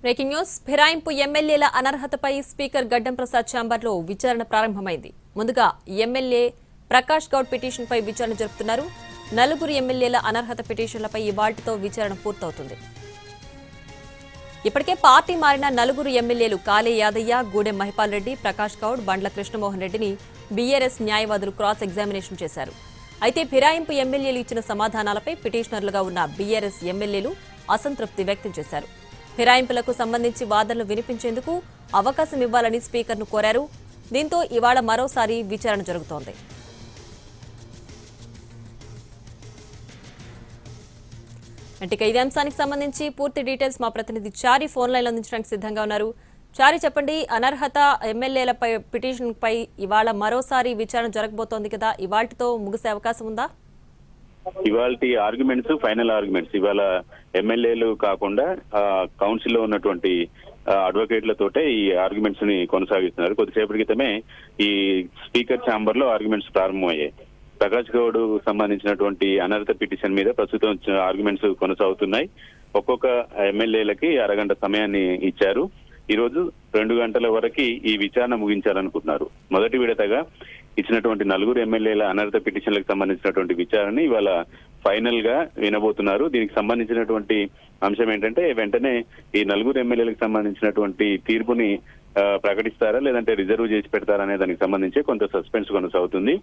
Breaking news. ఫిరాయింపు ఎమ్మెల్యేల అనర్హతపై speaker గడ్డం ప్రసాద్ ఛాంబర్లో విచారణ ప్రారంభమైంది. ముందుగా ఎమ్మెల్యే ప్రకాష్ గౌడ్ పిటిషన్పై విచారణ జరుపుతున్నారు. నలుగురు ఎమ్మెల్యేల అనర్హత పిటిషన్లపై ఇవాళ్టితో విచారణ పూర్తవుతుంది. ఇప్పటికే పార్టీ మారిన నలుగురు ఎమ్మెల్యేలు కాళే యాదయ్య, గూడెం మహిపాల్ రెడ్డి, ప్రకాష్ గౌడ్, బండ్ల కృష్ణమోహన్ రెడ్డిని బీఆర్ఎస్ న్యాయవాదులు క్రాస్ ఎగ్జామినేషన్ చేశారు. అయితే ఫిరాయింపు ఎమ్మెల్యేలు ఇచ్చిన సమాధానాలపై పిటిషనర్లుగా ఉన్న బీఆర్ఎస్ ఎమ్మెల్యేలు అసంతృప్తి వ్యక్తం చేశారు. ఫిరాయింపులకు సంబంధించి వాదనలు వినిపించేందుకు అవకాశం ఇవ్వాలని స్పీకర్ను కోరారు. దీంతో ఇవాళ మరోసారి విచారణ జరుగుతోంది. అంటే ఇదే అంశానికి సంబంధించి పూర్తి డీటెయిల్స్ మా ప్రతినిధి చారి ఫోన్ లైన్ అందించడానికి సిద్ధంగా ఉన్నారు. చారి, చెప్పండి, అనర్హత ఎమ్మెల్యేలపై పిటిషన్ పై ఇవాళ మరోసారి విచారణ జరగబోతోంది కదా, ఇవాళతో ముగిసే అవకాశం ఉందా? ఇవాళ ఆర్గ్యుమెంట్స్ ఫైనల్ ఆర్గ్యుమెంట్స్ ఇవాళ ఎమ్మెల్యేలు కాకుండా కౌన్సిల్ లో ఉన్నటువంటి అడ్వకేట్లతోటే ఈ ఆర్గ్యుమెంట్స్ ని కొనసాగిస్తున్నారు. కొద్దిసేపటి క్రితమే ఈ స్పీకర్ ఛాంబర్ లో ఆర్గ్యుమెంట్స్ ప్రారంభమయ్యాయి. ప్రకాష్ గౌడ్ సంబంధించినటువంటి అనర్హత పిటిషన్ మీద ప్రస్తుతం ఆర్గ్యుమెంట్స్ కొనసాగుతున్నాయి. ఒక్కొక్క ఎమ్మెల్యేలకి అరగంట సమయాన్ని ఇచ్చారు. ఈ రోజు 2 గంటల వరకు ఈ విచారణ ముగించాలనుకుంటున్నారు. మొదటి విడతగా ఇచ్చినటువంటి నలుగురు ఎమ్మెల్యేల అనర్హత పిటిషన్లకు సంబంధించినటువంటి విచారణ ఇవాళ ఫైనల్ గా వినబోతున్నారు. దీనికి సంబంధించినటువంటి అంశం ఏంటంటే వెంటనే ఈ నలుగురు ఎమ్మెల్యేలకు సంబంధించినటువంటి తీర్పుని ప్రకటిస్తారా లేదంటే రిజర్వ్ చేసి పెడతారా అనే దానికి సంబంధించి కొంత సస్పెన్స్ కొనసాగుతుంది.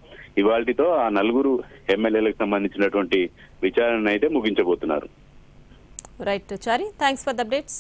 ఇవాళతో ఆ నలుగురు ఎమ్మెల్యేలకు సంబంధించినటువంటి విచారణ అయితే ముగించబోతున్నారు. Right Chari, thanks for the updates.